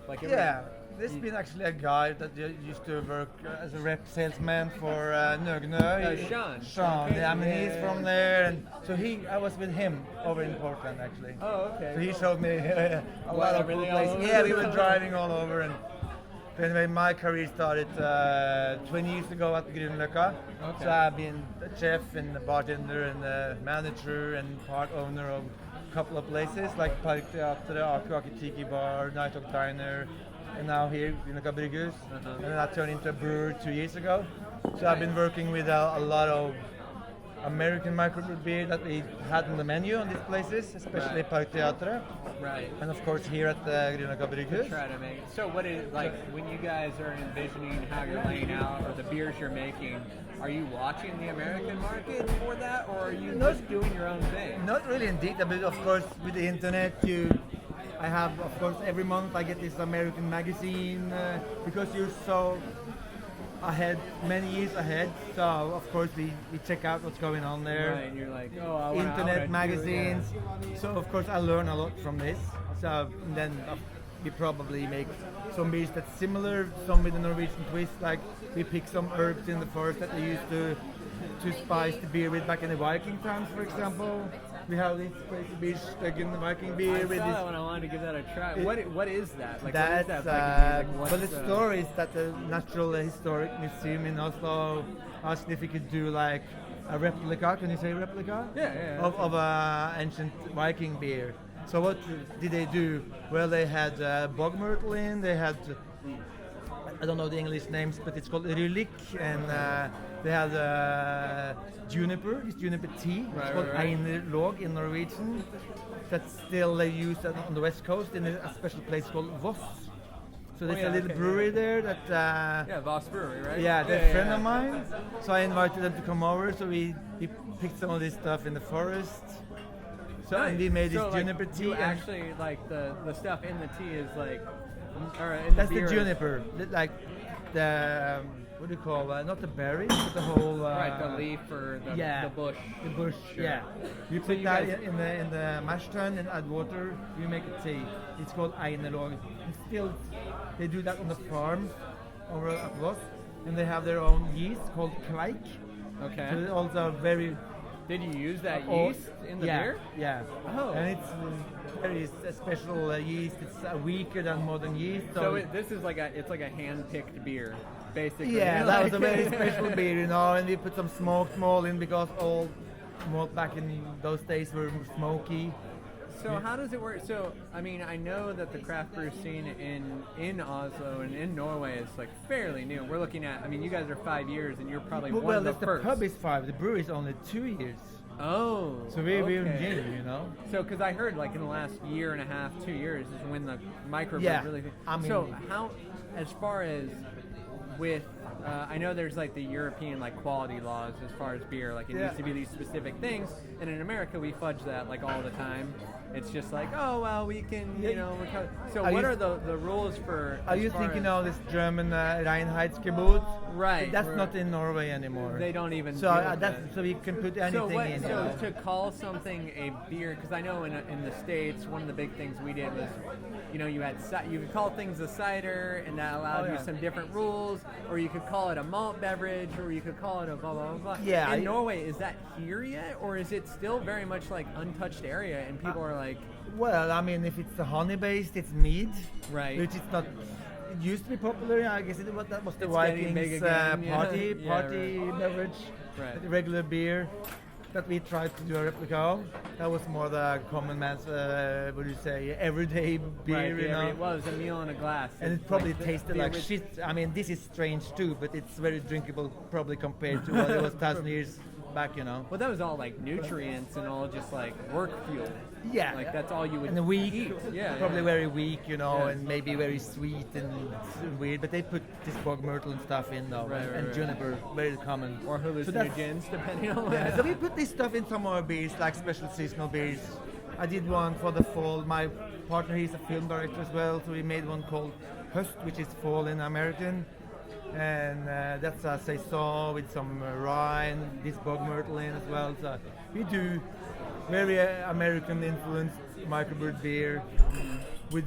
Like there's been actually a guy that used to work as a rep salesman for Nøgnø. Sean. Okay. He's from there, and so I was with him over in Portland actually. Oh, okay. So he showed me a lot of cool places. Yeah, we were driving all over, and anyway, my career started 20 years ago at Grünerløkka. Okay. So I've been a chef and a bartender and a manager and part owner of a couple of places like Parkteatret, Aku Tiki Bar, Night Talk Diner, and now here Grünerløkka Brygghus. And then I turned into a brewer 2 years ago. So I've been working with a lot of American microbrew beer that we had on the menu on these places, especially Parkteatret. Right. And of course here at the Grünerløkka Brygghus. Try to make it. So what is, like, when you guys are envisioning how you're laying out or the beers you're making, are you watching the American market for that, or are you just doing your own thing? Not really indeed, but of course with the internet I have, of course, every month I get this American magazine because you're so ahead, many years ahead. So of course we check out what's going on there. Right, and you're like, internet magazines. So of course I learn a lot from this. So then we probably make some beers that's similar, some with a Norwegian twist. Like we pick some herbs in the forest that they used to spice the beer with back in the Viking times, for example. We have this crazy beer, in the Viking beer. I with saw this. that when I wanted to give that a try. What is that? Like, That's, what is that Viking beer? Like, well, the story is that the Natural Historic Museum in Oslo asked if we could do like a replica. Can you say replica? Yeah. Of a ancient Viking beer. So what did they do? Well, they had bog myrtle in. They had I don't know the English names, but it's called Rylik, and they had juniper. It's juniper tea. It's called Einerlåg in Norwegian. That's still they use on the west coast in a special place called Voss. So there's a little brewery there that. Voss Brewery, right? Yeah, they're a friend of mine. So I invited them to come over. So we picked some of this stuff in the forest. So and we made this juniper tea. You actually like the stuff in the tea is like. That's the juniper, like the what do you call that? Not the berry, but the whole. Right, the leaf or the bush. The bush, sure. yeah. You put that in the mash tun and add water. You make a tea. It's called Einerlåg. And still, they do that on the farm over at Voss, and they have their own yeast called Kveik. Okay. So it's also very. Did you use that yeast in the beer? Yeah. Oh. And it's very special yeast. It's weaker than modern yeast. So this is like a hand-picked beer, basically. Yeah, that was a very special beer, and we put some smoked malt in because all malt back in those days were smoky. So how does it work? So I mean, I know that the craft brew scene in Oslo and in Norway is like fairly new. We're looking at, I mean, you guys are 5 years, and you're probably one of the first. The pub is 5. The brewery is only 2 years. Oh. So we're new, you know. So because I heard like in the last year and a half, 2 years is when the microbrew really. So how, as far as with. I know there's like the European like quality laws as far as beer, like it needs to be these specific things, and in America we fudge that like all the time. It's just like, oh well, we can, recover. So what are the rules for? Are you thinking of this German Reinheitsgebot? Right. That's not in Norway anymore. They don't even. So so we can put anything in. So to call something a beer, because I know in the States one of the big things we did was, you could call things a cider, and that allowed you some different rules, or you could call it a malt beverage, or you could call it a blah blah blah. Yeah. In Norway, is that here yet, or is it still very much like untouched area, and people are like? Well, I mean, if it's honey based, it's mead, right? Which is not. It used to be popular. I guess that was the Vikings party beverage, right? The regular beer that we tried to do a replica of. That was more the common man's, what do you say, everyday beer, Right, well, it was a meal in a glass. And it probably tasted like shit. I mean, this is strange too, but it's very drinkable probably compared to what it was 1,000 years back, Well, that was all like nutrients and all just like work fuel. Yeah. Like that's all you would and weak, eat. Yeah. Probably very weak, and maybe very sweet and weird. But they put this bog myrtle and stuff in though, and juniper, very common. Or hallucinogens, depending on what. So we put this stuff in some of our beers, like special seasonal beers. I did one for the fall. My partner, he's a film director as well, so we made one called Höst, which is fall in American. And that's a saison with some rye and this bog myrtle in as well. So we do very American influenced microbrewed beer with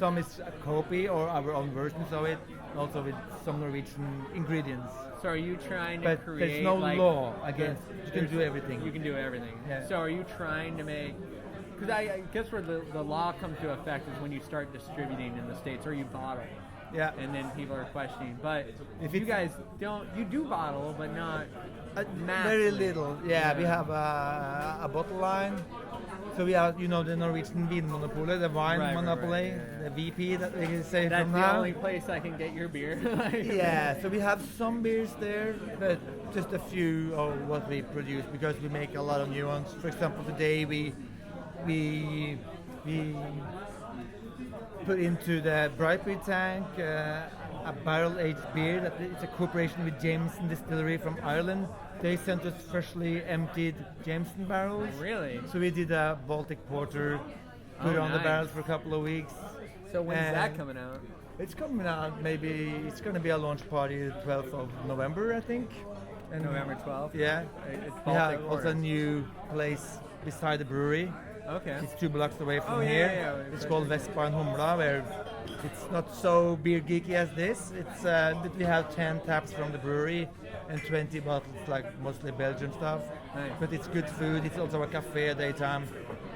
some is a copy or our own versions of it, also with some Norwegian ingredients. So are you trying to But create? there's no like, law against. You can do everything. You can do everything. Yeah. So are you trying to make? Because I guess where the law comes to effect is when you start distributing in the States or you bottle. Yeah. And then people are questioning. But If you it's- guys don't, you do bottle, but not Very massively. little. Yeah, we have a bottle line. So we have, the Norwegian Vinmonopolet, the wine Right, monopoly, yeah. the VP that we can say That's from the now. only place I can get your beer. Yeah, so we have some beers there, but just a few of what we produce because we make a lot of new ones. For example, today we put into the Brewery tank a barrel-aged beer. It's a cooperation with Johnsen Distillery from Ireland. They sent us freshly emptied Jameson barrels. Really? So we did a Baltic porter, put on the nice. barrels for a couple of weeks. So when's that And coming out? It's coming out. Maybe it's going to be a launch party the 12th of November, I think. And November 12th? Yeah. It's We have Baltic also Porter. a new place beside the brewery. Okay. It's 2 blocks away from Oh, yeah, here. yeah, yeah. It's called Vespa and Humla, where it's not so beer geeky as this. It's that we have 10 taps from the brewery and 20 bottles, like mostly Belgian stuff. Nice. But it's good food. It's also a cafe at daytime.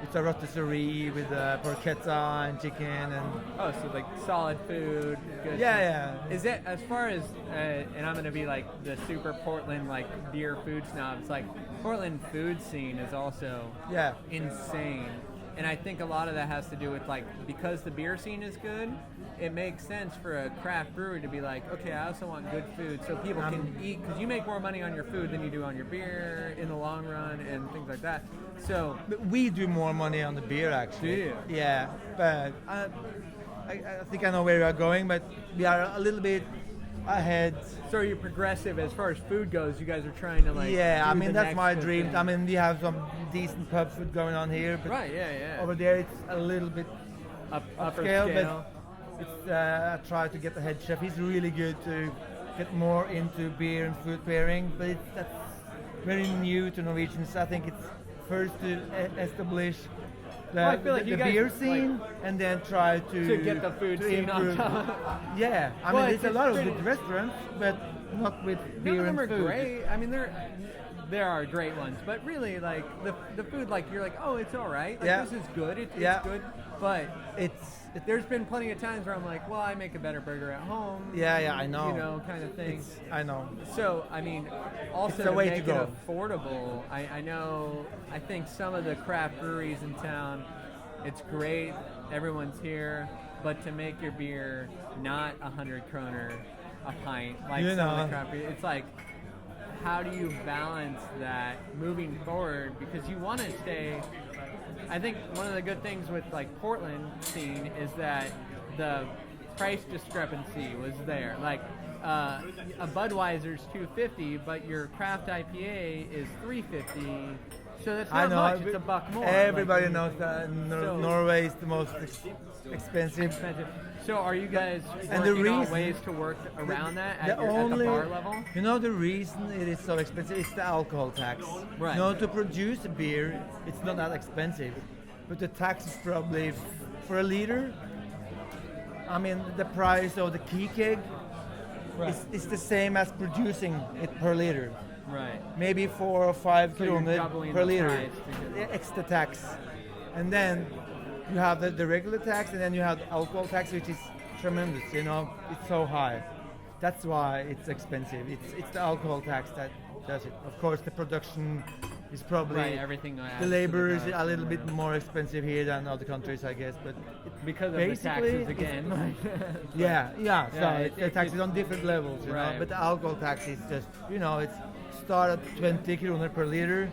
It's a rotisserie with porchetta and chicken and Oh, so like solid food. Good. yeah. Is it as far as and I'm gonna be like the super Portland like beer food snobs? Like Portland food scene is also Yeah. insane, and I think a lot of that has to do with like because the beer scene is good. It makes sense for a craft brewery to be like, okay, I also want good food so people can eat because you make more money on your food than you do on your beer in the long run and things like that. So But we do more money on the beer, actually. Do you? Yeah, but I think I know where we are going, but we are a little bit ahead. So you're progressive as far as food goes. You guys are trying to like. Yeah, do I mean the that's next my good dream. thing. I mean we have some decent pub food going on here, but Right. Yeah. over there it's a little bit Upper upscale. scale. But it's I try to get the head chef. He's really good to get more into beer and food pairing, but that's very new to Norwegians. I think it's first to establish the, Well, I feel like the you guys, beer scene and then try To get the food to scene on improve. top. Yeah, I Well, mean it's there's a lot of pretty- good restaurants, but not with None beer of them and are food. great. I mean, there are great ones, but really, like the food, like you're like, oh, it's all right. Like Yeah. this is good. It's Yeah. good. But It's there's been plenty of times where I'm like, well, I make a better burger at home. yeah, I know. You know, kind of thing. I know. So, I mean, also It's a way to make go. it affordable. I know, I think some of the craft breweries in town, it's great, everyone's here, but to make your beer not 100 kroner a pint, like You some of know. the craft beer, it's like, how do you balance that moving forward? Because you want to stay. I think one of the good things with like Portland scene is that the price discrepancy was there. Like a Budweiser's $2.50, but your craft IPA is $3.50. So that's not much. It's a buck more. Everybody Like, knows that So- Norway is the most expensive. expensive. So are you guys And the working on reason- ways to work around that The at the bar level? You know the reason it is so expensive is the alcohol tax. Right. You know, to produce a beer, it's not that expensive, but the tax is probably for a liter. I mean, the price of the key keg is the same as producing it per liter. Right. Maybe 4 or 5 So you're kroner doubling per the liter. price because- The extra tax, and then you have the regular tax, and then you have the alcohol tax, which is tremendous. You know, it's so high. That's why it's expensive. It's the alcohol tax that does it. Of course, the production is probably Right, everything adds the to labor is cost, a little bit yeah. more expensive here than other countries, I guess. But Because of the basically, taxes again. yeah. Yeah, So the tax is on different levels, you know. Right. But the alcohol tax is just, it's start at 20 kroner per liter,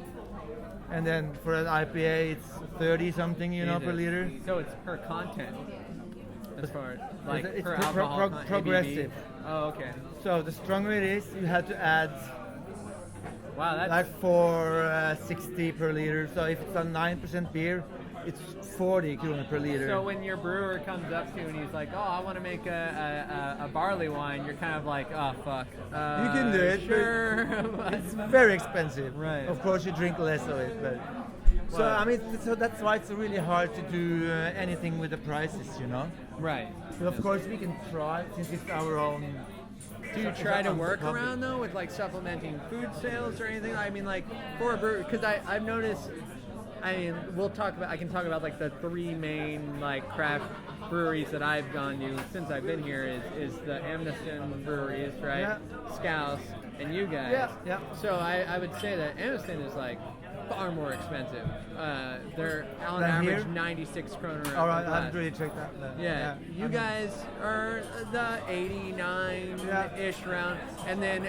and then for an IPA it's 30 something, per Jesus. liter. So it's per content, as far as like It's per pro- alcohol pro- ABV. progressive. Oh, okay. So the stronger it is, you have to add Wow, that's like for 60 per liter. So if it's a 9% beer, it's 40 kroner per liter. so when your brewer comes up to you and he's like, "Oh, I want to make a barley wine," you're kind of like, "Oh, fuck." You can do it, but Sure. it's very expensive. Right. Of course, you drink less of it, but So I mean, so that's why it's really hard to do anything with the prices, you know. Right. But of course, we can try since it's our own. Do you try to work around though with like supplementing food sales or anything? I mean, like for a brewery, because I've noticed. I mean, I can talk about like the three main like craft breweries that I've gone to since I've been here is the Amneston breweries, right? Yeah. Scouse and you guys. Yeah, yeah. So I would say that Amneston is like far more expensive. They're on Than average here? 96 kroner. All right, a glass. I've really checked that. Yeah, you guys are the 89-ish round, and then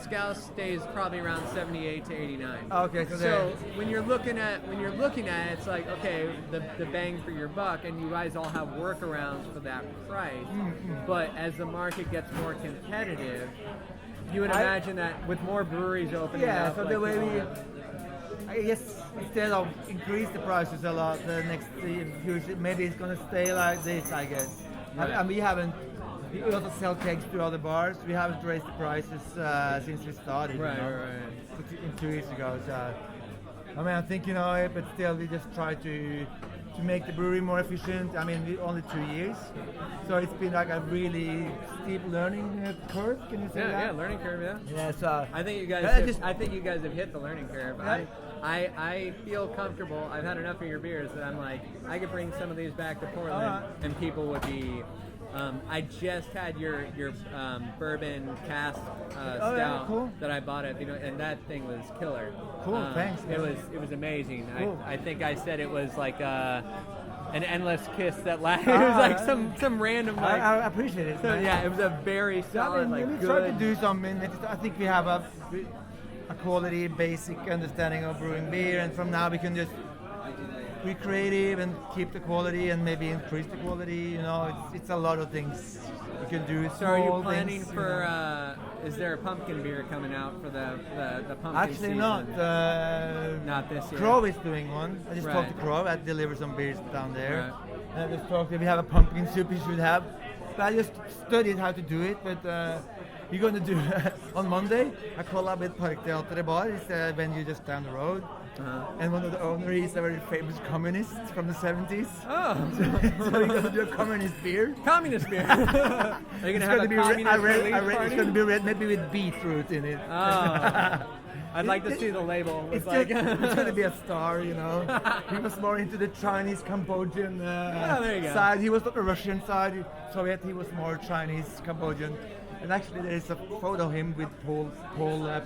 Scouse stays probably around 78 to 89. Okay, so when you're looking at it, it's like okay, the bang for your buck, and you guys all have workarounds for that price. Mm-hmm. But as the market gets more competitive, you would imagine that with more breweries opening up. Yeah, so the way I guess instead of increase the prices a lot, the next future maybe it's gonna stay like this. I guess. Right. And we haven't. We also sell kegs to other bars. We haven't raised the prices since we started. Right, you know, right. 2 years ago. So I mean, I think but still we just try to make the brewery more efficient. I mean, we only 2 years, so it's been like a really steep learning curve. Can you say that? Yeah, learning curve. Yeah. Yeah. So I think you guys. I think you guys have hit the learning curve. Yeah. I feel comfortable. I've had enough of your beers that I'm like, I could bring some of these back to Portland, and people would be. I just had your bourbon cask stout yeah, cool. that I bought at and that thing was killer. Cool, thanks. It was amazing. Cool. I think I said it was like an endless kiss that lasted. It was like some random. Like, I appreciate it. So, yeah, it was a very solid, we good. try to do something. I think we have a quality, basic understanding of brewing beer, and from now we can just be creative and keep the quality and maybe increase the quality. You know, it's a lot of things you can do. So are you planning for? Is there a pumpkin beer coming out for the pumpkin Actually, season? not this year. Crow is doing one. I just Right. talked to Crow. I deliver some beers down there. Right. And I just talked. If we have a pumpkin soup, we should have. But I just studied how to do it. But we're going to do on Monday a collab with Parkteatret Bar. It's a venue just down the road. Uh-huh. And one of the owners is a very famous communist from the 70s. Oh, So we're going to do a communist beer. Communist beer. Are you going to have a communist release party? It's going to be red, maybe with beetroot in it. Oh. I'd like to see the label. It's like going to be a star, you know. He was more into the Chinese, Cambodian there you go. side. He was not the Russian side. Soviet, he was more Chinese, Cambodian. And actually, there is a photo of him with Pol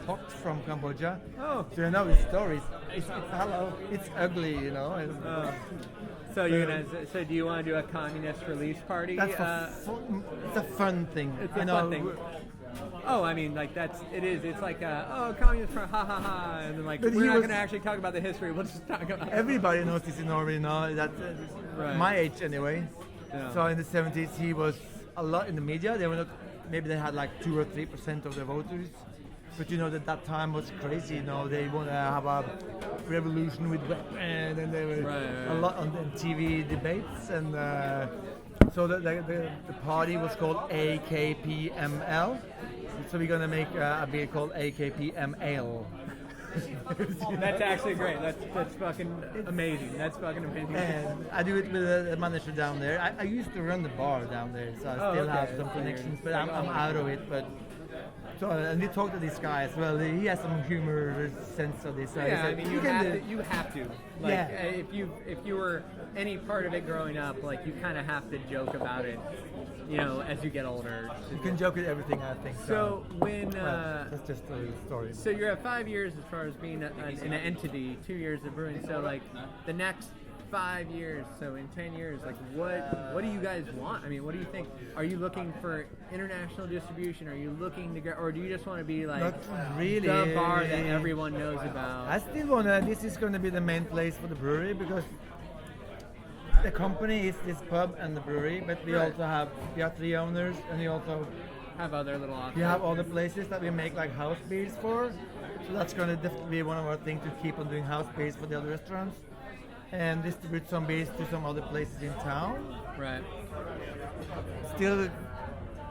Pot from Cambodia. Oh. So you know his stories. It's ugly, you know. So you're gonna. So do you want to do a communist release party? That's it's a fun thing. It's a fun thing. Oh, I mean, like it is. It's like, communist front, ha ha ha, and then like we're not going to actually talk about the history. We'll just talk about. Everybody knows this in Norway now. That Right. my age anyway. Yeah. So in the 70s, he was a lot in the media. They were not. Maybe they had like 2 or 3% of the voters. But you know that time was crazy. You know they want to have a revolution with weapons, and they were a lot on the TV debates, and so the party was called AKPML. So we're gonna make a beer called AKPML. That's actually great. That's fucking amazing. That's fucking amazing. And I do it with a manager down there. I used to run the bar down there, so I still have some connections, but I'm out of it. But so and we talked to this guy as well. He has some humor sense of this. So Yeah, said, I mean, you have to. Like, Yeah. if you were any part of it growing up, like you kind of have to joke about it, you know, as you get older. You can joke at everything, I think. So when that's just a story. so you're at 5 years as far as being an entity, 2 years of brewing. So like the next 5 years, so in 10 years, like what do you guys want? I mean, what do you think? Are you looking for international distribution? Are you looking to go, or do you just want to be like Not really. the bar that everyone knows about? I still wanna. This is gonna be the main place for the brewery because the company is this pub and the brewery, but we also have 3 owners, and we also have other little options. we have other places that we make like house beers for. So that's gonna definitely be one of our things to keep on doing house beers for the other restaurants, and distribute some beers to some other places in town. Right. Still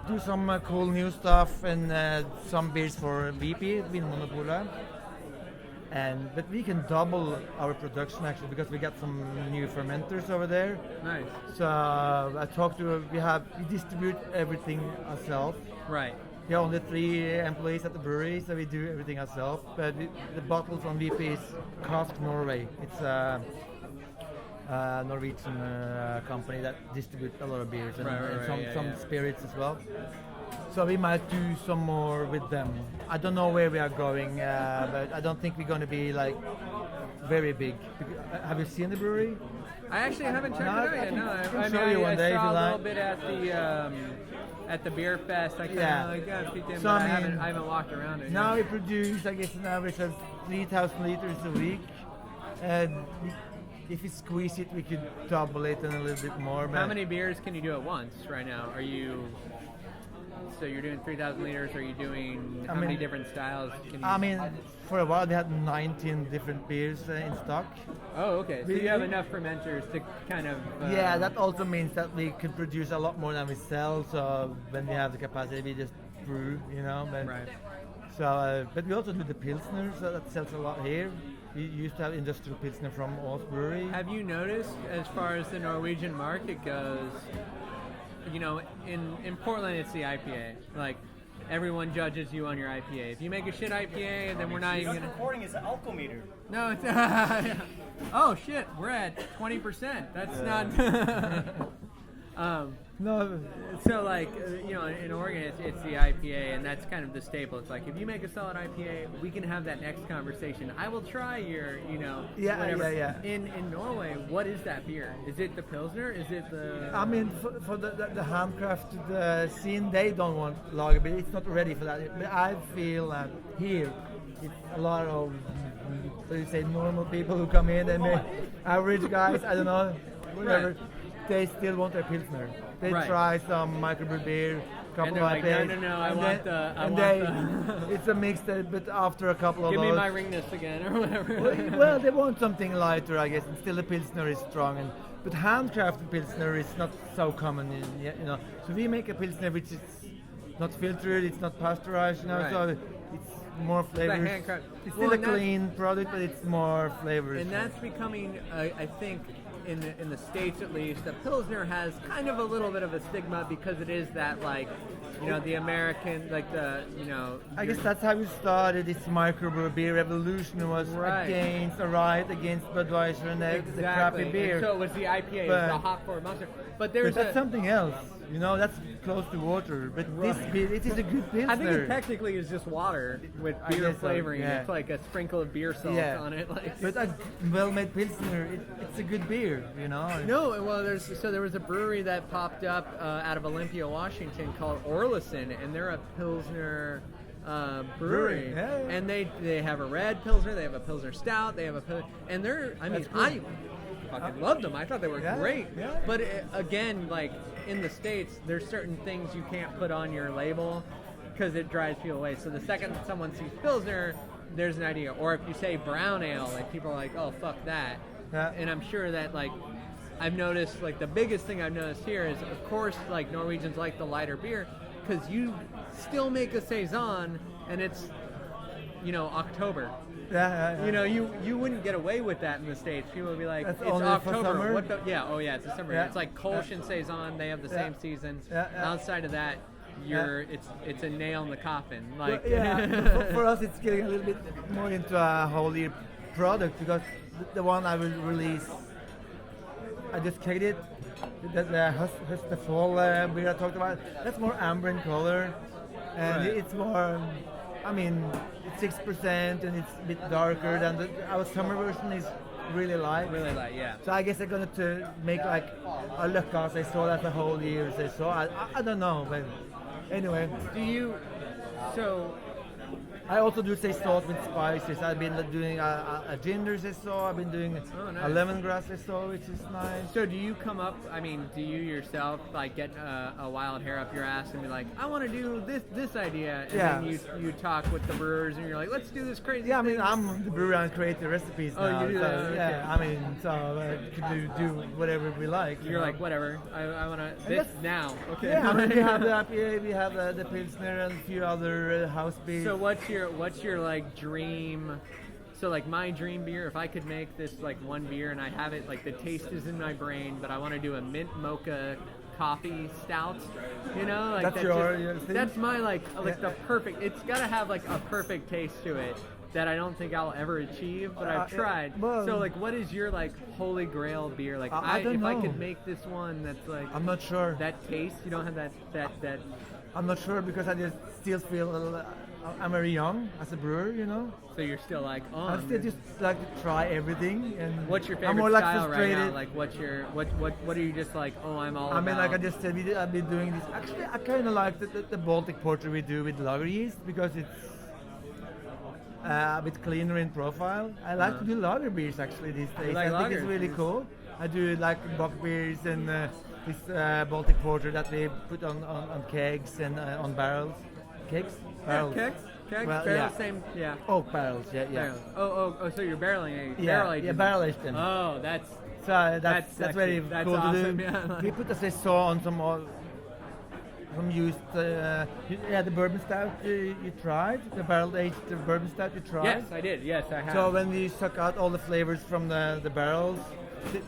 do some cool new stuff and some beers for VP, Vinmonopolet. But we can double our production actually because we got some new fermenters over there. Nice. So I talked to we distribute everything ourselves. Right. We have only 3 employees at the brewery, so we do everything ourselves. But the bottles from VP is Craft Norway. It's a Norwegian company that distributes a lot of beers and some spirits as well. So we might do some more with them. I don't know where we are going, but I don't think we're going to be like very big. Have you seen the brewery? I actually haven't checked it out yet. No, I show you one day if you saw a like. little bit at the beer fest. I kind of peeked in, so, but I haven't walked around it. Now we produce, I guess, an average of 3,000 liters a week. And if we squeeze it, we could double it and a little bit more. How many beers can you do at once right now? So you're doing 3,000 liters. Are you doing how many different styles? For a while we had 19 different beers in stock. Oh, okay. So you have enough fermenters to kind of... yeah, that also means that we could produce a lot more than we sell. So when we have the capacity, we just brew, Right. So, but we also do the Pilsner, so that sells a lot here. We used to have industrial Pilsner from Oslo Brewery. Have you noticed, as far as the Norwegian market goes, in Portland it's the IPA. Like, everyone judges you on your IPA. If you make a shit IPA, then we're not even gonna... recording is an alcometer. No, it's... oh, shit, we're at 20%. That's not... No. So, like, in Oregon, it's the IPA, and that's kind of the staple. It's like, if you make a solid IPA, we can have that next conversation. I will try your, whatever. Yeah. In Norway, what is that beer? Is it the Pilsner? Is it the... For the handcrafted scene, they don't want lager beer. It's not ready for that. But I feel that here, it's a lot of, normal people who come in and average guys, I don't know, whatever. Right. They still want their Pilsner. They try some microbrew beer, couple of IPAs. No, I want the... It's a mix, but after a couple of Give those... me my Ringness again, or whatever. well, they want something lighter, I guess, and still the Pilsner is strong. But handcrafted Pilsner is not so common, So we make a Pilsner which is not filtered, it's not pasteurized, so it's more flavors. It's still a clean product, but it's more flavors. And that's becoming, I think... In the States at least, the Pilsner has kind of a little bit of a stigma because it is that, like, the American, like the, I guess that's how we started this microbrew beer revolution was against Budweiser and the crappy beer. And so it was the IPA, it was the hop forward monster. But that's something else. That's close to water. But this beer, it is a good Pilsner. I think it technically is just water with beer flavoring. Yeah. It's like a sprinkle of beer salt on it. Like. But a well-made Pilsner, it's a good beer, No, well, there was a brewery that popped up out of Olympia, Washington called Orlison, and they're a Pilsner brewery. Yeah. And they have a red Pilsner, they have a Pilsner Stout, they have and they're, I fucking loved them. I thought they were great. Yeah. But again, like in the States, there's certain things you can't put on your label because it drives people away. So the second someone sees Pilsner, there's an idea. Or if you say brown ale, like people are like, oh, fuck that. Yeah. And I'm sure that, like, I've noticed, like, the biggest thing I've noticed here is, of course, like, Norwegians like the lighter beer because you still make a Saison and it's, October. Yeah. You wouldn't get away with that in the States. People would be like, it's October. What the? It's a summer. Yeah. It's like Kolsch and Saison. They have the same season. Outside of that, it's a nail in the coffin. Like for us, it's getting a little bit more into a whole year product because the one I will release, I just kegged it. The fall beer I talked about. That's more amber in color, and it's more. It's 6% and it's a bit darker than our summer version is really light. Really light, yeah. So I guess I'm going to make like a Løkka Saison that's a whole year Saison. I don't know, but anyway. I also do Saison with spices. I've been doing a ginger Saison. I've been doing a lemongrass Saison, which is nice. So do you come up, do you yourself like get a wild hair up your ass and be like, I want to do this idea, and then you talk with the brewers and you're like, let's do this crazy thing. I'm the brewer and create the recipes now. You do that? Okay. Yeah, can do whatever we like. You're like, whatever, I want to, this now. Okay. Yeah, we have the IPA, we have the Pilsner and a few other house beers. So what's your like dream So like my dream beer, if I could make this like one beer and I have it, like the taste is in my brain, but I want to do a mint mocha coffee stout, you know, like that's my like the perfect. It's got to have like a perfect taste to it that I don't think I'll ever achieve, but I've tried. So like, what is your like holy grail beer? Like, I don't know. I could make this one that's like, I'm not sure. That taste, you don't have that. I'm not sure because I just still feel I'm very young as a brewer, you know. So you're still like, I still just like to try everything. And what's your favorite I'm more like style frustrated. Right now? Like, what are you just like? Oh, I'm all. I mean, like I just said, I've been doing this. Actually, I kind of like the Baltic porter we do with lager yeast because it's a bit cleaner in profile. I like to do lager beers actually these days. Like I think it's really cool. I do like bock beers and this Baltic porter that we put on kegs and on barrels. Kegs? Barrels. Yeah, kegs. Well, barrels, same. Yeah. Oak barrels. Yeah. Barrels. Oh. So you're barreling barrel aged. Yeah, barrel aged them. Oh, that's very cool awesome. to do. Yeah. We put a saison on some used, the bourbon stout you tried, the barrel aged bourbon stout you tried. Yes, I did. Yes, I have. So when we suck out all the flavors from the barrels,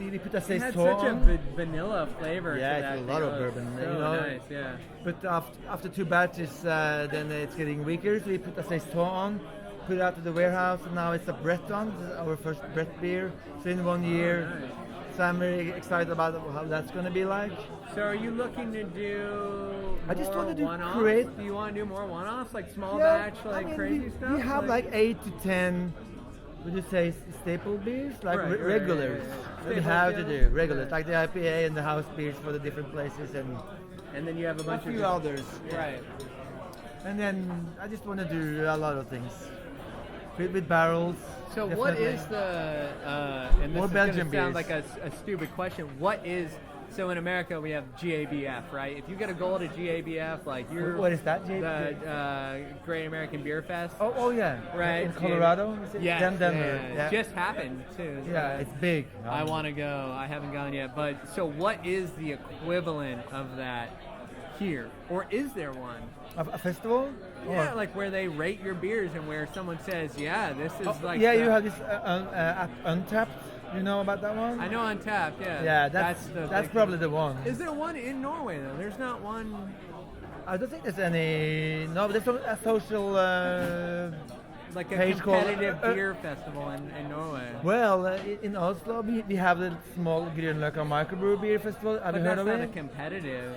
we put a saison. It had such a vanilla flavor. Yeah, to that. it's a lot of bourbon. So nice. Yeah. But after 2 batches, then it's getting weaker. So we put a saison on, put it out to the warehouse, and now it's a Breton, our first Brett beer. So in 1 year. Nice. So I'm very excited about how that's going to be like. So are you looking to do I just want to do one-offs? create. Do you want to do more one-offs, like small batch, like crazy stuff? We have like 8 to 10, would you say, staple beers? Like regulars. That we have to do, regulars. Like the IPA and the house beers for the different places. And then you have a bunch of others. Right. And then I just want to do a lot of things. With barrels. So definitely. What is the, and this More is Belgian going to sound beers. like a stupid question, what is, so in America we have GABF, right? If you get a gold at GABF, like you're... What is that, GABF? The Great American Beer Fest. Oh yeah. Right. In Colorado? Yeah. Denver. Yeah. Just happened too. Yeah, it's big. I want to go. I haven't gone yet. But so what is the equivalent of that here? Or is there one? A festival? Yeah, like where they rate your beers and where someone says, yeah, this is like... Yeah, you have this app Untapped. You know about that one? I know Untapped, yeah. Yeah, that's probably the one. Is there one in Norway, though? There's not one... I don't think there's any... No, but there's a social... like a competitive beer festival in Norway. Well, in Oslo, we have the small Grünerløkka microbrew beer festival. Have you heard of it? But that's not a competitive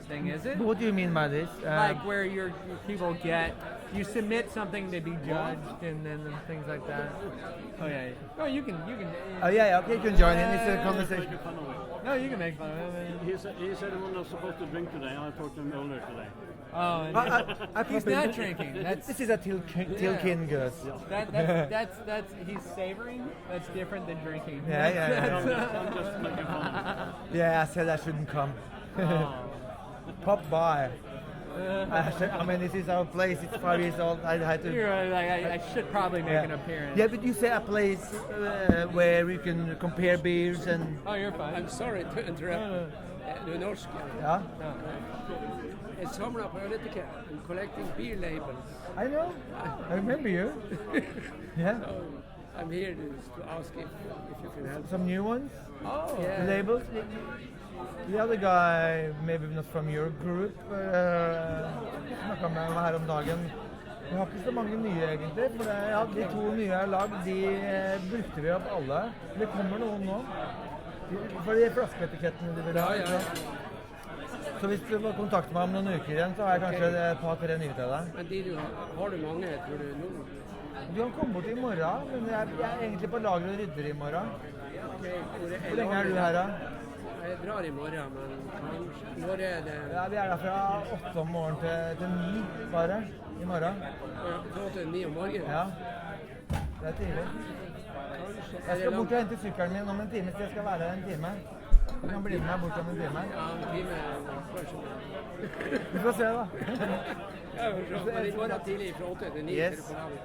thing, is it? What do you mean by this? Like where your people you submit something to be judged and then things like that. Oh yeah. Oh, you can. Oh yeah. Okay, you can join in. It's a conversation. No, you can make fun of it. He said he was not supposed to drink today. I talked to him earlier today. Oh, and he's not drinking. This is a Tilkin Gus. That's he's savoring. That's different than drinking. Yeah. I'm just making fun. Yeah, I said I shouldn't come. Pop by. I mean, this is our place. It's 5 years old. I had to. You're like, I should probably make an appearance. Yeah, but you say a place where we can compare beers and. Oh, you're fine. I'm sorry to interrupt. Du är norsk. Ja. I somrar på Grünerløkka collecting beer labels. I know. I remember you. Yeah. So I'm here to ask if you can help. Some new ones. Oh, yeah. Labels. The other guy, maybe not from your group, snakket med meg her om dagen. Vi har ikke så mange nye egentlig, for de 2 nye jeg har lagd, de brukte vi opp alle. Det kommer noen nå. For de flaskeetikettene de vil ha. Ja. Så hvis du må kontakte meg om noen uker igjen, så har jeg kanskje et par-3 nye til deg. Men har du mange, tror du, nå? Du kan komme bort i morgen, men jeg er egentlig på lager og rydder i morgen. Okay, Hvor lenge er du her da? Jeg drar i morgen, men når er det? Ja, vi er der fra 8 om morgenen til 9 bare, i morgen. Fra til 9 om morgenen? Ja, det er tidlig. Jeg skal bort og hente sykkelen min om en time, så jeg skal være her en time. Du kan bli med meg bort om en time. Ja, en time. Vi får se da. Men i morgen tidlig fra 8 til 9 Yes.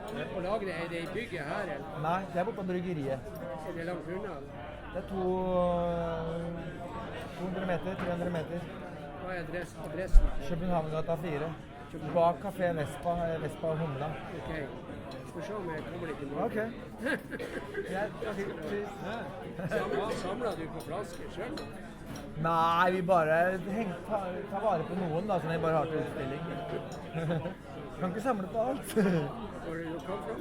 til på lager. Og lageret, er det i bygget her, eller? Nei, det er borte på bryggeriet. Er det langt unna? Det er 200 meter, 300 meter. Hva er adressen? Københavngata 4. Bak Café Vespa og Humla. Ok. for show med kommer det til Norge. Ok. Ja, cheers. Samler du på flasker selv? Nei, vi bare tar vare på noen da, som vi bare har til utstilling. Kan ikke samle på alt. Where do you come from?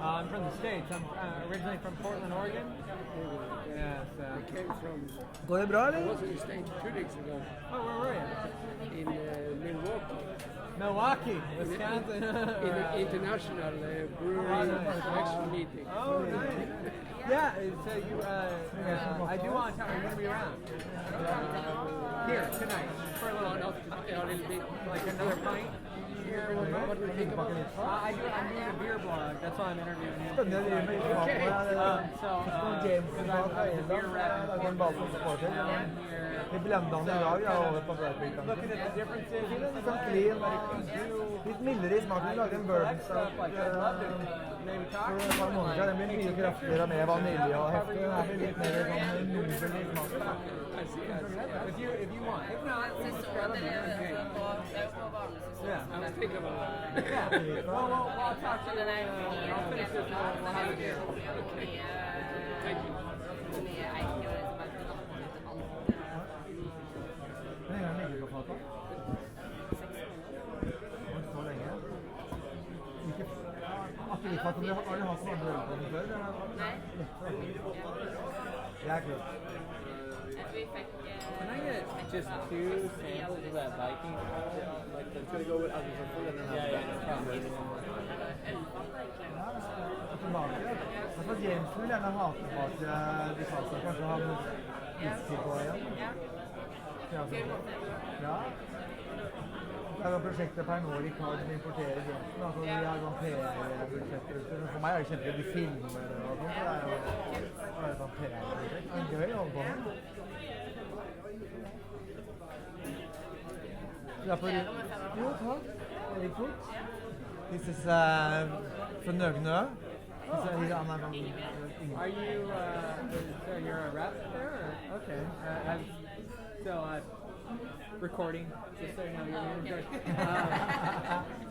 I'm from the States. I'm originally from Portland, Oregon. Yeah, so. I came from... Går det bra, I eller? was in the States 2 weeks ago Oh, where were you? in Milwaukee. Milwaukee, Wisconsin. In an international brewery extra meeting. Oh, nice. Yeah, so you, I do want to talk. Are you going to be around? Here, tonight, for a little bit. Like another pint? What do you think about it? I'm doing a beer blog. That's why I'm interviewing you. So, because I'm a beer rep in Portland. Vi blender den i dag, ja, over på Brewery. Looking at the differences. Litt sånn clean, litt mildere i smaken. Vi lagde en Bourbon Stout for et par måneder siden. Den blir mye kraftigere med vanilje og heftig. Den her blir litt mer sånn nobel i smaken. If you want. If not, we'll just grab them here. Yeah. I'll think about it. Yeah. Well, I'll talk to you. I'll finish this and we'll have a beer. Thank you. Den ene ligger på fatet. Så lenge. Akkurat, har du hatt noen øl på den før? Nei. Det er kult. Can I get just 2 samples of that Viking? Like, it's going to go with others are full and then Tilbake. For James vil gjerne ha tilbake de fastene. Kanskje ha whisky på igjen. Ja. Det er jo prosjektet per nå ikke har som importerer Johnsen. Altså, vi har sånn PR-budsjetter. For meg er det kjempegøy. De filmer det og sånt. Så det er jo et sånn PR-prosjekt. Det er gøy å holde på med. Ja, på jo, takk. Erik Fort. This is from Nøgnø. Are you, so you're a rep there? Or? Okay. Recording, just so you know, you're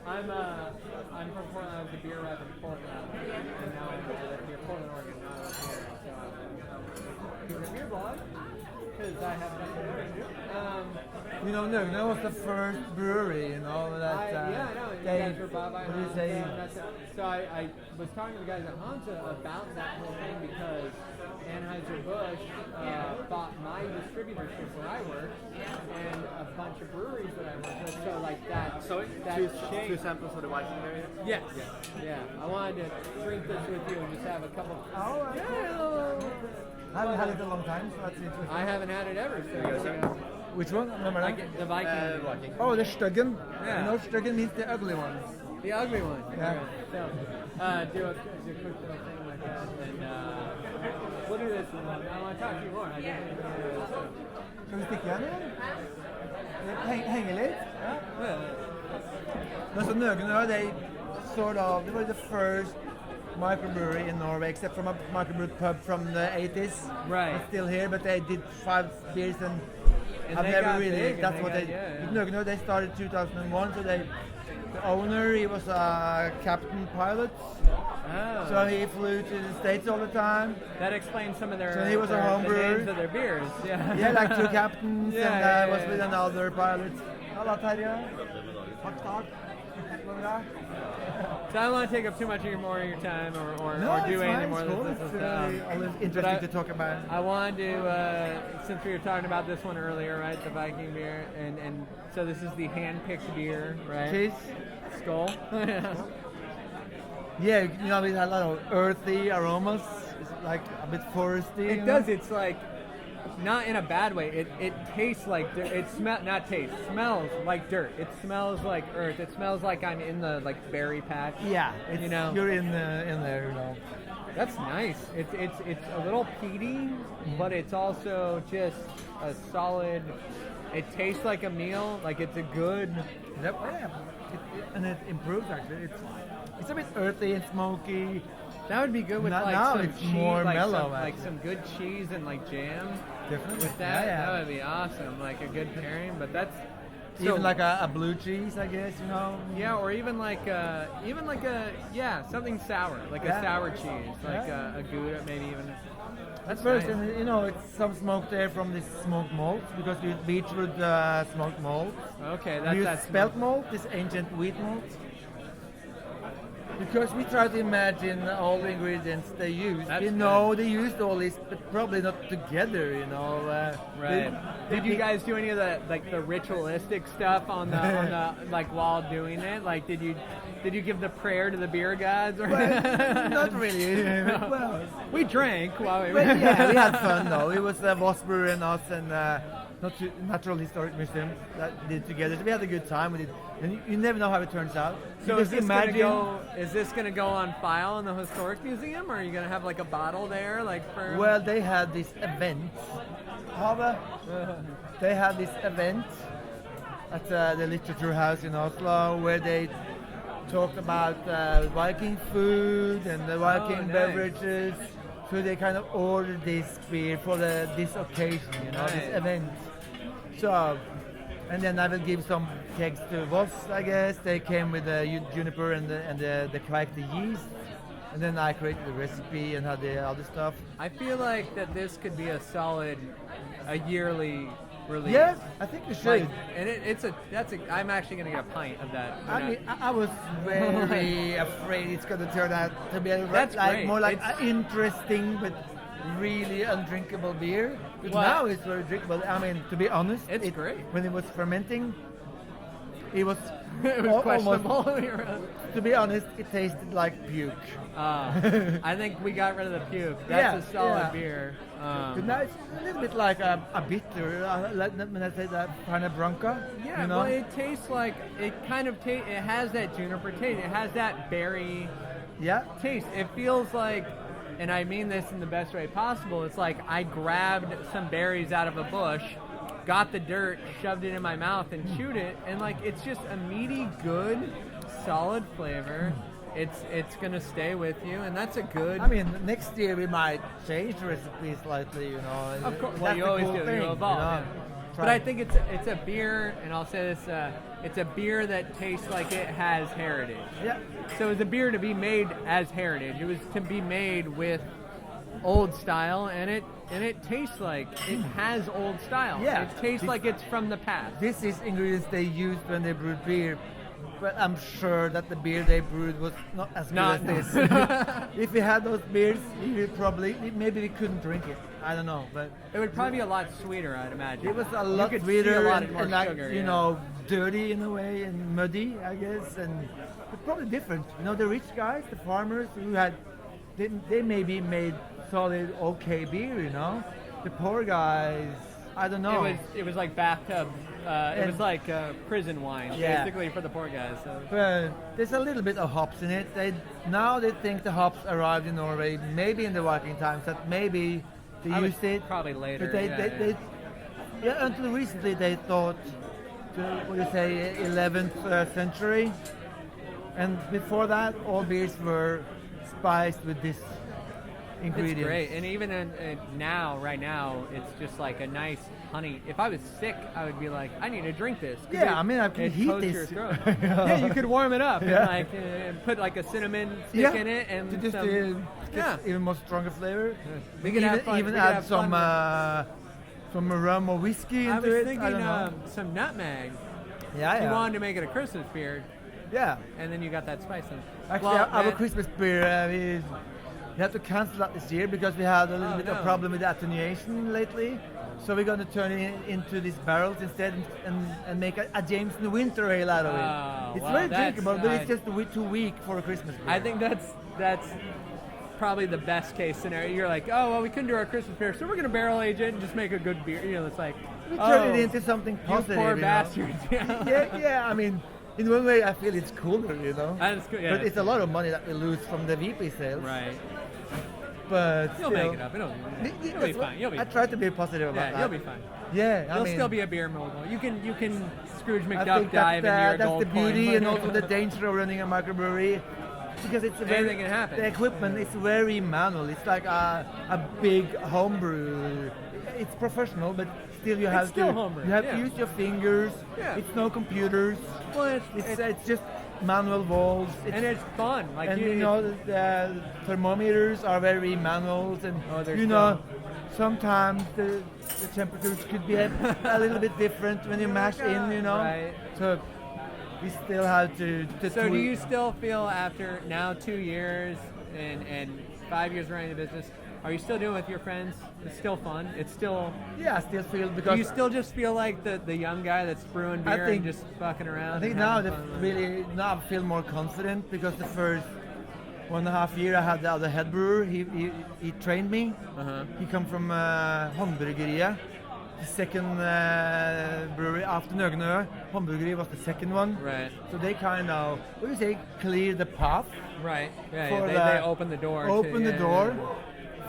I'm from Portland. I was a beer rep in Portland, and now I'm here, Portland, Oregon. Now I'm here, so I'm doing a beer blog because I have nothing to do. You know, Nøgnø was the first brewery, you know, that yeah, I know. You guys were Bob. So I was talking to the guys at Hansa about that whole thing because Anheuser-Busch bought my distributorship where I work and a bunch of breweries that I work with. So like that. So two samples of the Viking area. Yes. Yeah. I wanted to drink this with you and just have a couple. Oh, I haven't had it in a long time, so that's interesting. I haven't had it ever. So which one? Remember that? The Viking. Oh, the Stuggen. Yeah. You know, Stuggen means the ugly one. The ugly one. Yeah. So, do a quick little thing like that, and we'll do this. I want to talk to you more. Skal vi stikke igjen, eller? Henge litt? Ja. Men så Nøgnø, they were the first microbrewery in Norway, except from a microbrew pub from the 80s. Right. It's still here, but they did 5 beers and I've never really. That's what they. Nøgnø, they started 2001, so the owner, he was a captain pilot. Oh. So he flew to the States all the time. That explains some of their. So he was a home brewer. The names of their beers. Yeah. Yeah, like 2 captains, and was with another pilot. Hello, Terje. Takk. So I don't want to take up too much more of your time or do any more of this. It's really always interesting to talk about. I wanted to, since we were talking about this one earlier, right, the Viking beer, and so this is the hand-picked beer, right? Cheers. Skull. Yeah, you know, it has a lot of earthy aromas. It's like a bit foresty. It does. It's like, not in a bad way. It tastes like dirt. It smells like dirt. It smells like earth. It smells like I'm in the berry patch. Yeah, it's, you know, you're in there, you know. That's nice. It's a little peaty, but it's also just a solid. It tastes like a meal. Like it's a good. Yep. Yeah. And it improves actually. It's a bit earthy and smoky. That would be good with like now some it's cheese, more like mellow, like some good cheese and like jam. Definitely. With that, yeah. that would be awesome. Like a good pairing. But that's Even like a blue cheese, I guess, you know. Yeah, or even like a something sour, like a sour cheese, like a Gouda, maybe even. That's First, nice. and, you know, it's some smoke there from this smoked malt because we use beetroot smoked malt. Okay, We use that's spelt malt, this ancient wheat malt. Because we try to imagine all the ingredients they use. That's We know they used all this, but probably not together, you know. Right. Did you guys do any of the like the ritualistic stuff on the like while doing it? Like, did you give the prayer to the beer gods or? Well, not really. Well, we drank while we. but yeah, we had fun though. It was Vosper and us and Natural Historic Museum that did together. So we had a good time with it, and you never know how it turns out. So Because is this gonna go on file in the historic museum, or are you gonna have like a bottle there, like for? Well, they had this event. They had this event at the Literature House in Oslo where they talked about Viking food and the Viking nice. beverages. So they kind of ordered this beer for this occasion, you know, Nice. this event. So, and then I will give some kegs to Voss, I guess. They came with the juniper and the cracked yeast. And then I created the recipe and had the other stuff. I feel like that this could be a yearly release. Yes, I think you should. Like, and I'm actually gonna get a pint of that. I mean, I was very afraid it's going to turn out to be That's great. more like It's- an interesting but really undrinkable beer. But Well, now it's very drinkable. I mean, to be honest, It's great. When it was fermenting, it was, it was almost. questionable. To be honest, it tasted like puke. I think we got rid of the puke. That's a solid yeah. beer. But now it's a little bit like a bitter, like when I say that kind of branca. Yeah, you know? well, it tastes like it has that juniper taste. It has that berry Yeah. taste. It feels like, and I mean this in the best way possible, it's like I grabbed some berries out of a bush, got the dirt, shoved it in my mouth, and chewed it, and like it's just a meaty, good, solid flavor. It's gonna stay with you, and that's a good. I mean, next year we might change the recipe slightly, you know. Of course, That's well, you the always cool do. thing, You evolve. know. Yeah. But I think it's a beer, and I'll say this: it's a beer that tastes like it has heritage. Yeah. So it was a beer to be made as heritage. It was to be made with old style, and it tastes like it has old style. Yeah. It tastes like it's from the past. This is ingredients they used when they brewed beer, but I'm sure that the beer they brewed was not as good Not- as this. If we had those beers, maybe we couldn't drink it. I don't know, but It would probably be a lot sweeter, I'd imagine. it was a You lot could see sweeter a lot and, more and like, sugar, you yeah. know, dirty in a way and muddy, I guess, and but probably different. You know, the rich guys, the farmers who had, they maybe made solid, okay beer. You know, the poor guys, I don't know. It was like bathtub. It was And- like prison wine, Yeah. basically, for the poor guys. So. But there's a little bit of hops in it. Now they think the hops arrived in Norway, maybe in the Viking times, that maybe they I would used it. probably later. But yeah, until recently they thought, what do you say, 11th century. And before that, all beers were spiced with this ingredient. It's great, and even right now, it's just like a nice honey. If I was sick, I would be like, I need to drink this. 'cause Yeah, I mean, I can it heat coats this. your throat. Yeah, you could warm it up Yeah. and like put like a cinnamon stick in it and to just some, get even more stronger flavor. We could have fun. Even We could add have some fun. some rum or whiskey I into was it. thinking I don't know. some nutmeg. Yeah, If you yeah. wanted to make it a Christmas beer, Yeah. and then you got that spice in it. Actually, Well, our man, Christmas beer, we had to cancel that this year because we had a little bit no. of problem with the attenuation lately. So we're going to turn it into these barrels instead and make a Jameson Winter Ale out of it. Oh, It's well, very that's drinkable, but it's not- just too weak for a Christmas beer. I think that's probably the best case scenario. You're like, oh well, we couldn't do our Christmas beer, so we're gonna barrel age it and just make a good beer. You know, it's like, we oh, turn it into something you positive. poor you know? bastards. Yeah. I mean, in one way, I feel it's cooler, you know. That's good. Yeah, But it's a lot of money that we lose from the VP sales. right. But You'll still, make it up. You'll be that's what- fine. You'll be I fine. try to be positive about Yeah, that. you'll be fine. Yeah, I You'll mean, still be a beer mogul. You can Scrooge I McDuck think dive into your that's gold the beauty coin. and also the danger of running a microbrewery, because it's Anything can happen. The equipment is very manual. It's like a big homebrew. It's professional, but still you have still to homebrew, you have yeah. to use your fingers. Yeah. It's no computers. Well, It's just manual valves. and it's fun. Like And the thermometers are very manuals, and you know, sometimes the temperatures could be a little bit different when you mash in, you know. Right. So we still have to So do you still feel after now 2 years and 5 years running the business, are you still doing it with your friends? It's still fun. It's still. Yeah, I still feel Do because you still just feel like the young guy that's brewing beer think- and just fucking around? I think and now having that fun? really now I feel more confident because the first 1.5 year I had the other head brewer. He trained me. Uh-huh. He come from Håndbryggeriet, the second brewery after Nøgnø. Håndbryggeriet was the second one. Right. So they kind of, what do you say, clear the path. Right. Yeah. For They open the door. Open the door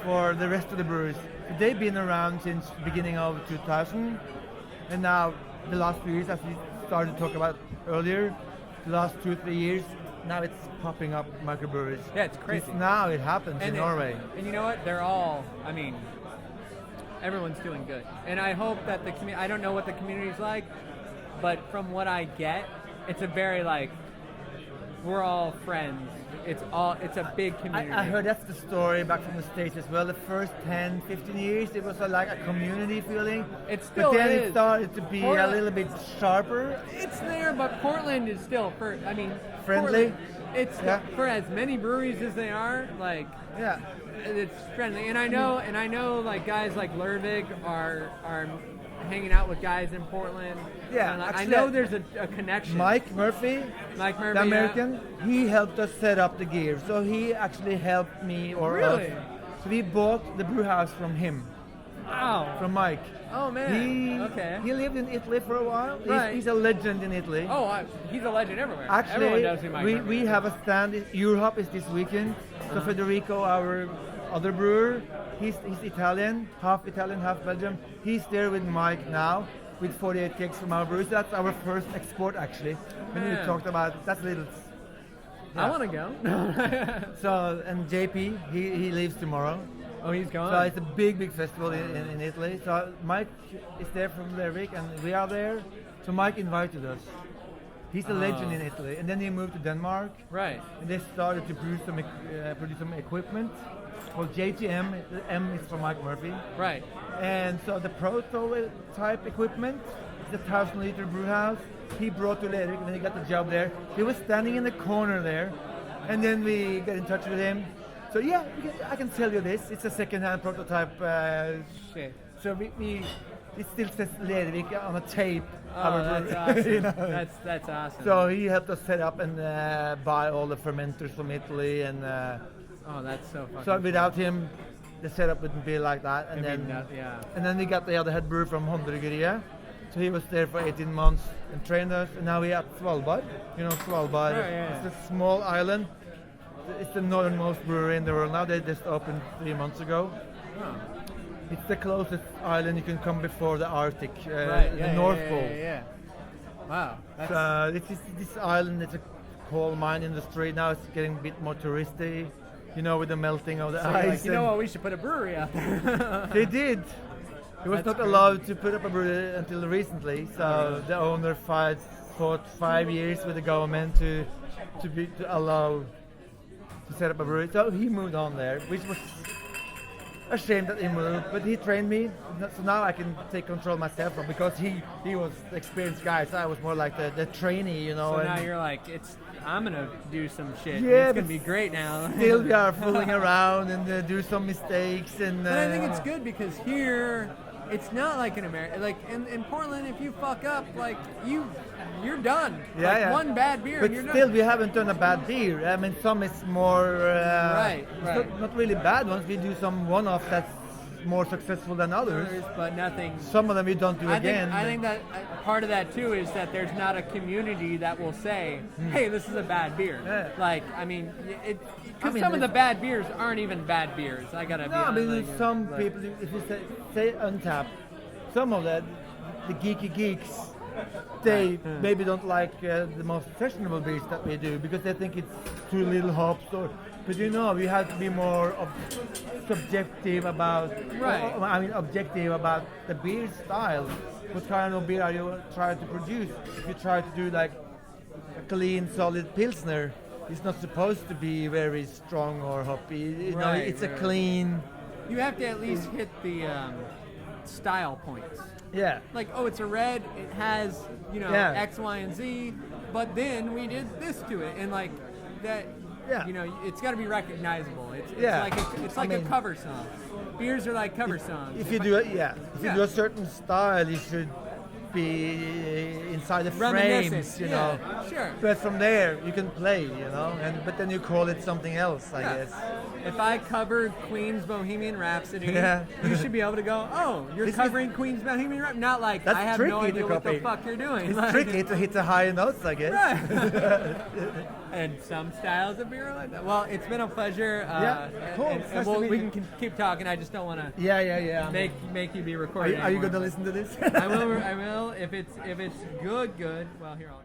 for the rest of the brewers. So they've been around since beginning of 2000, and now the last few years, as we started to talk about earlier, the last 2-3 years, now it's popping up microbreweries. Yeah, it's crazy. Now it happens in Norway. And you know what? They're all. I mean, everyone's doing good. And I hope that the community. I don't know what the community's like, but from what I get, it's a very like. We're all friends. It's a big community. I heard that's the story back from the States as well. The first 10, 15 years, it was like a community feeling. It still But then is. it started to be a little bit sharper. It's there, but Portland is still Friendly? Portland, it's for as many breweries as they are, like Yeah. it's friendly. And I know like guys like Lervig are hanging out with guys in Portland. Yeah, And I actually, know there's a connection. Mike Murphy, Murphy, the American, he helped us set up the gear. So he actually helped me or Really? us. So we bought the brew house from him, Wow. from Mike. Oh man. Okay. He lived in Italy for a while. Right. He's a legend in Italy. Oh, he's a legend everywhere. Everyone Actually, knows who Mike Murphy we is. have a stand. Europe is this weekend. So Federico, our other brewer, he's Italian, half Belgium. He's there with Mike now with 48 kegs from our brewery. So that's our first export actually. When we Man. talked about that's little. I want to go. So and JP, he leaves tomorrow. Oh, he's going. So it's a big festival in Italy. So Mike is there from Lervig and we are there. So Mike invited us. He's a legend in Italy. And then he moved to Denmark. Right. And they started to produce some equipment called JTM. The M is for Mike Murphy. Right. And so the prototype equipment is a 1,000-liter brew house. He brought to Lervig when he got the job there. He was standing in the corner there. And then we got in touch with him. So yeah, I can tell you this. It's a second-hand prototype. Shit. So it still says Lervig on a tape. Oh, that's awesome. You know? That's awesome. So he helped us set up and buy all the fermenters from Italy, and oh, that's so fucking. so without him, the setup wouldn't be like that. And It'd then be yeah. and then we got the other head brewer from Håndbryggeriet. So he was there for 18 months and trained us. And now we're at Svalbard. You know Svalbard. Yeah. It's a small island. It's the northernmost brewery in the world now. They just opened 3 months ago. Oh. It's the closest island you can come before the Arctic, Right. the North Pole. Yeah. Wow. That's, This island is a coal mine industry. Now it's getting a bit more touristy, you know, with the melting of the so you're ice. like, you know what? We should put a brewery out there. They did. He was That's not crazy. allowed to put up a brewery until recently. So the owner fought 5 years with the government to allow to set up a brewery. So he moved on there, which was a shame that he moved, but he trained me, so now I can take control myself from, because he was the experienced guy, so I was more like the trainee, you know. So and now you're like, I'm gonna do some shit. Yeah, It's gonna but be great now. still we are fooling around and do some mistakes, and But I think it's good because here, it's not like in America. Like in Portland, if you fuck up, like you're done. Yeah, like yeah. one bad beer, But and you're still, done. we haven't done a bad beer. I mean, some is more Right. not really bad ones. We do some one-off that's more successful than others. But nothing. Some of them we don't do again. I think that part of that too is that there's not a community that will say, "Hey, this is a bad beer." Yeah. Like, I mean, because mean, some of the it's- bad beers aren't even bad beers. I gotta be No, I honest. mean, like, some like- people, if you say Untapped, some of the geeky geeks they maybe don't like the most fashionable beers that we do because they think it's too little hops. But you know, we have to be more subjective about, objective about the beer style. What kind of beer are you trying to produce? If you try to do like a clean, solid Pilsner, it's not supposed to be very strong or hoppy. You know, it's a clean. You have to at least hit the style points. Yeah. Like, oh, it's a red. It has, X, Y, and Z. But then we did this to it, and like that. Yeah. It's got to be recognizable. It's like a cover song. Beers are like cover songs. If you do a certain style, you should be inside the frames, Sure. But from there you can play, but then you call it something else, I guess. If I covered Queen's Bohemian Rhapsody, you should be able to go, oh, you're covering Queen's Bohemian Rhapsody. Not like, I have no idea what the fuck you're doing. It's tricky to hit the higher notes, I guess. Right. And some styles of beer are like that. Well, it's been a pleasure. Cool. And we can keep talking. I just don't want to make you be recorded. Are you going to listen to this? I will. If it's good. Well, here I'll.